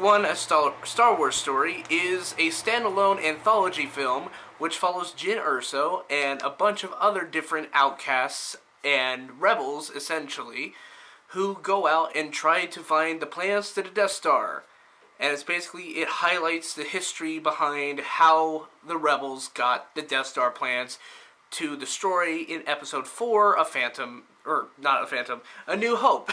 One, A Star Wars Story, is a standalone anthology film which follows Jyn Erso and a bunch of other different outcasts and rebels, essentially, who go out and try to find the plans to the Death Star. And it highlights the history behind how the rebels got the Death Star plans to destroy in Episode 4 A New Hope.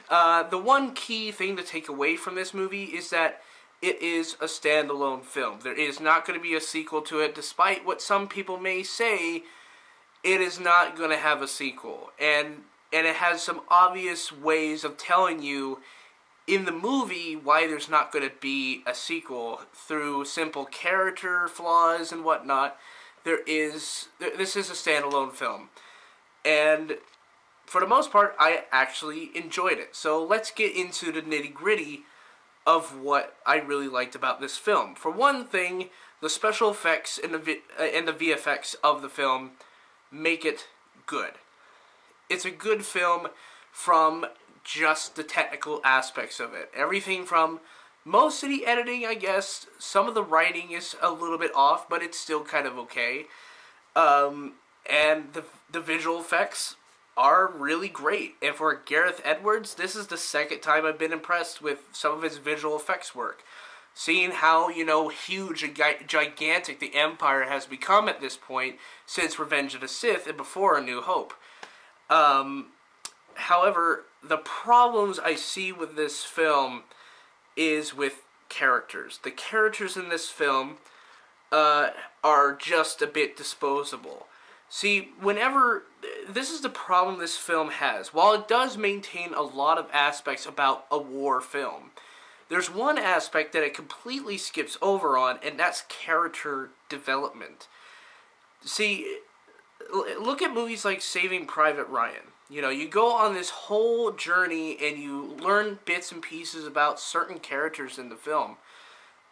The one key thing to take away from this movie is that it is a standalone film. There is not going to be a sequel to it, despite what some people may say. It is not going to have a sequel, and it has some obvious ways of telling you in the movie why there's not going to be a sequel through simple character flaws and whatnot. This is a standalone film, and for the most part, I actually enjoyed it. So let's get into the nitty-gritty of what I really liked about this film. For one thing, the special effects and the VFX of the film make it good. It's a good film from just the technical aspects of it. Everything from most of the editing, I guess. Some of the writing is a little bit off, but it's still kind of okay. And the visual effects are really great. And for Gareth Edwards, this is the second time I've been impressed with some of his visual effects work. Seeing how, huge and gigantic the Empire has become at this point since Revenge of the Sith and before A New Hope. However, the problems I see with this film is with characters. The characters in this film are just a bit disposable. See, this is the problem this film has. While it does maintain a lot of aspects about a war film, there's one aspect that it completely skips over on, and that's character development. See, look at movies like Saving Private Ryan. You go on this whole journey and you learn bits and pieces about certain characters in the film.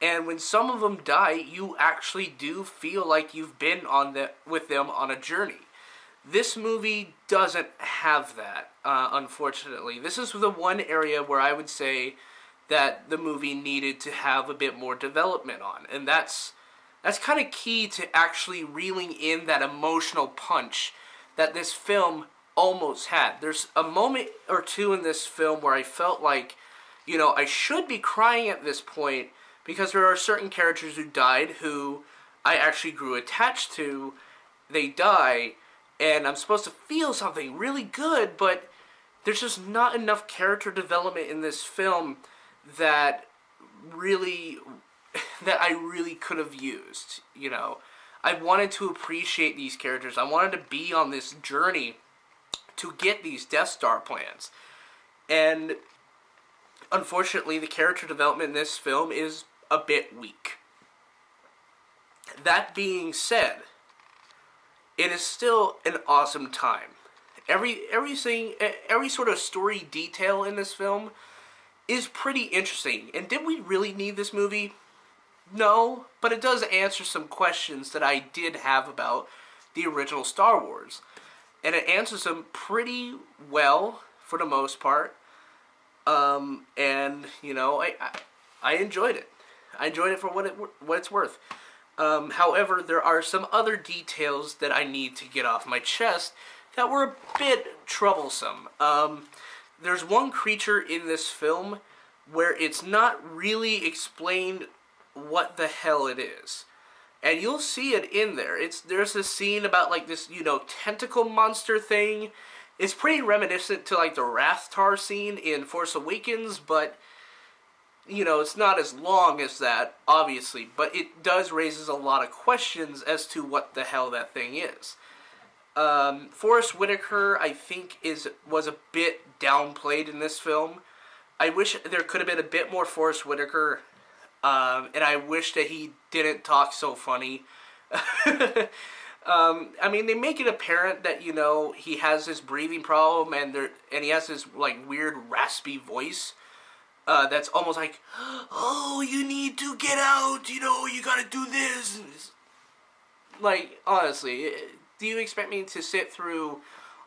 And when some of them die, you actually do feel like you've been with them on a journey. This movie doesn't have that, unfortunately. This is the one area where I would say that the movie needed to have a bit more development on. And that's kind of key to actually reeling in that emotional punch that this film almost had. There's a moment or two in this film where I felt like, I should be crying at this point, because there are certain characters who died who I actually grew attached to. They die, and I'm supposed to feel something really good, but there's just not enough character development in this film that I really could have used. I wanted to appreciate these characters. I wanted to be on this journey to get these Death Star plans. And unfortunately, the character development in this film is a bit weak. That being said, it is still an awesome time. Every sort of story detail in this film is pretty interesting. And did we really need this movie? No, but it does answer some questions that I did have about the original Star Wars. And it answers them pretty well, for the most part. And, I enjoyed it. I enjoyed it for what it's worth. However, there are some other details that I need to get off my chest that were a bit troublesome. There's one creature in this film where it's not really explained what the hell it is. And you'll see it in there. There's a scene about this, tentacle monster thing. It's pretty reminiscent to the Rathtar scene in Force Awakens, but it's not as long as that, obviously, but it does raises a lot of questions as to what the hell that thing is. Forrest Whitaker, I think, was a bit downplayed in this film. I wish there could have been a bit more Forrest Whitaker, and I wish that he didn't talk so funny. They make it apparent that, he has this breathing problem, and he has this, weird raspy voice. That's almost like, oh, you need to get out, you gotta do this. Honestly, do you expect me to sit through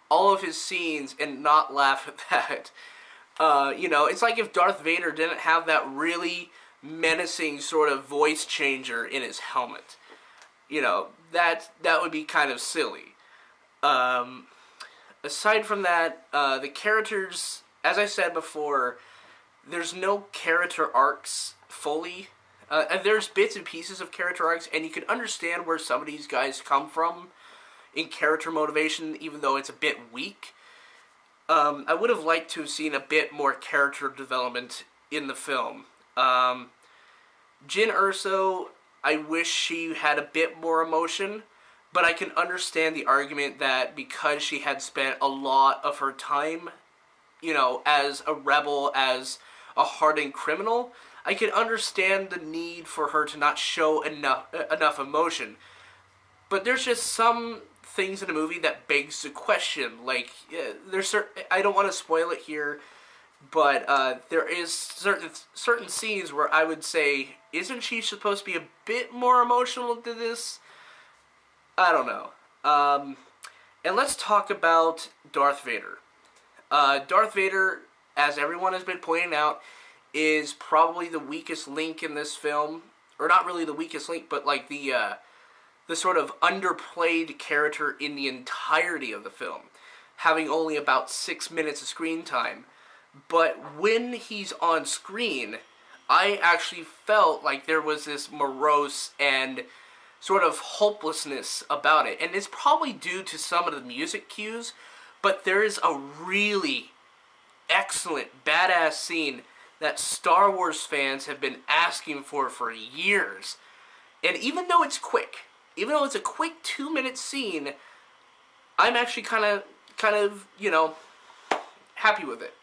all of his scenes and not laugh at that? It's like if Darth Vader didn't have that really menacing sort of voice changer in his helmet. That would be kind of silly. Um, Aside from that, the characters, as I said before, there's no character arcs fully. And there's bits and pieces of character arcs, and you can understand where some of these guys come from in character motivation, even though it's a bit weak. I would have liked to have seen a bit more character development in the film. Jyn Erso, I wish she had a bit more emotion, but I can understand the argument that because she had spent a lot of her time, as a rebel, as a hardened criminal, I can understand the need for her to not show enough emotion. But there's just some things in the movie that begs the question. Like, I don't want to spoil it here, but there is certain scenes where I would say, isn't she supposed to be a bit more emotional to this? I don't know. And let's talk about Darth Vader. Darth Vader, as everyone has been pointing out, is probably the weakest link in this film. Or not really the weakest link, but like the sort of underplayed character in the entirety of the film, having only about 6 minutes of screen time. But when he's on screen, I actually felt like there was this morose and sort of hopelessness about it. And it's probably due to some of the music cues, but there is a really excellent, badass scene that Star Wars fans have been asking for years. And even though it's quick, even though it's a quick 2-minute scene, I'm actually kind of, happy with it.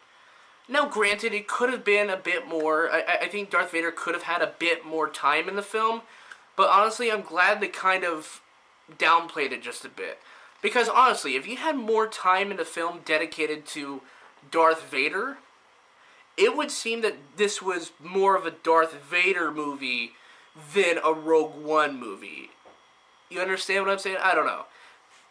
Now, granted, it could have been a bit more. I think Darth Vader could have had a bit more time in the film, but honestly, I'm glad they kind of downplayed it just a bit. Because honestly, if you had more time in the film dedicated to Darth Vader, it would seem that this was more of a Darth Vader movie than a Rogue One movie. You understand what I'm saying? I don't know.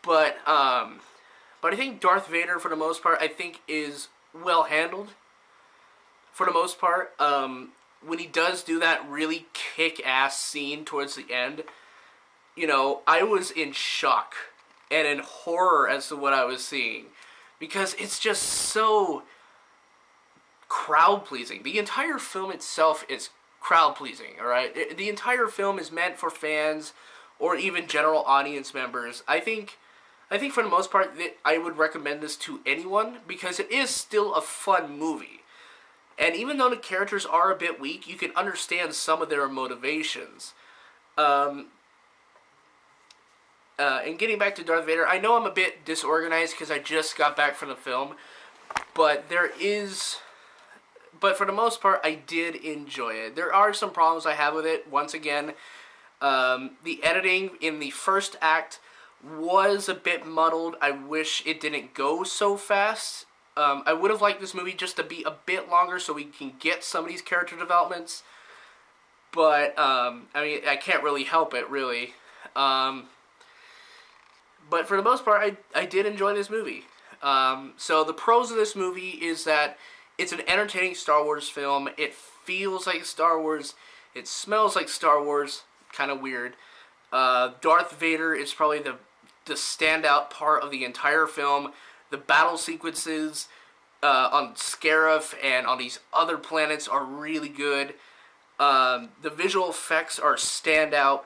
But I think Darth Vader, for the most part, I think is well handled. For the most part, when he does do that really kick-ass scene towards the end, I was in shock and in horror as to what I was seeing. Because it's just so crowd-pleasing. The entire film itself is crowd-pleasing, alright? The entire film is meant for fans or even general audience members. I think for the most part that I would recommend this to anyone because it is still a fun movie. And even though the characters are a bit weak, you can understand some of their motivations. And getting back to Darth Vader, I know I'm a bit disorganized because I just got back from the film, but for the most part, I did enjoy it. There are some problems I have with it. Once again, the editing in the first act was a bit muddled. I wish it didn't go so fast. I would have liked this movie just to be a bit longer so we can get some of these character developments. But, I can't really help it, really. But for the most part, I did enjoy this movie. So the pros of this movie is that it's an entertaining Star Wars film. It feels like Star Wars. It smells like Star Wars. Kind of weird. Darth Vader is probably the standout part of the entire film. The battle sequences on Scarif and on these other planets are really good. The visual effects are standout.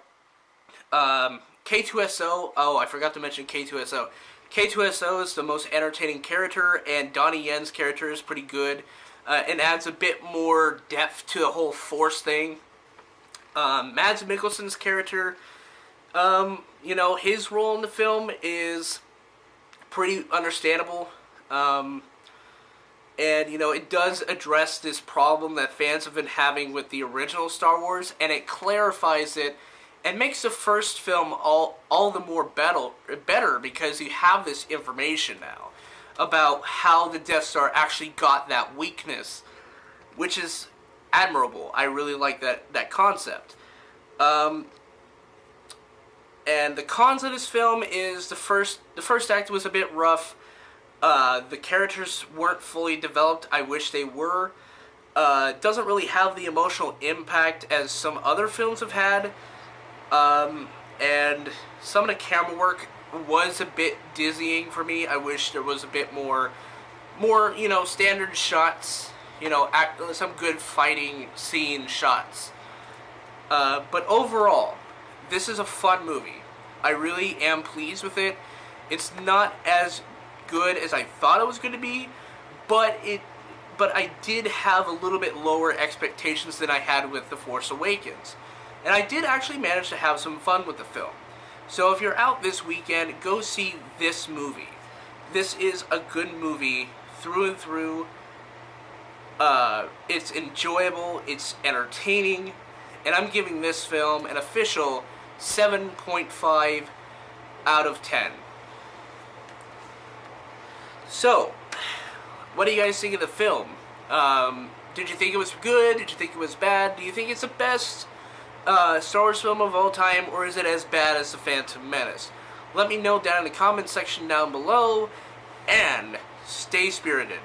K2SO, I forgot to mention K2SO. K2SO is the most entertaining character, and Donnie Yen's character is pretty good. And adds a bit more depth to the whole Force thing. Mads Mikkelsen's character, his role in the film is pretty understandable. And, it does address this problem that fans have been having with the original Star Wars, and it clarifies it and makes the first film all the more better because you have this information now about how the Death Star actually got that weakness, which is admirable. I really like that concept. And the cons of this film is the first act was a bit rough. The characters weren't fully developed. I wish they were. Doesn't really have the emotional impact as some other films have had. And some of the camera work was a bit dizzying for me. I wish there was a bit more, standard shots, some good fighting scene shots. But overall, this is a fun movie. I really am pleased with it. It's not as good as I thought it was going to be, but I did have a little bit lower expectations than I had with The Force Awakens. And I did actually manage to have some fun with the film. So if you're out this weekend, go see this movie. This is a good movie through and through. It's enjoyable, it's entertaining, and I'm giving this film an official 7.5 out of 10. So, what do you guys think of the film? Did you think it was good? Did you think it was bad? Do you think it's the best Star Wars film of all time, or is it as bad as The Phantom Menace? Let me know down in the comment section down below, and stay spirited.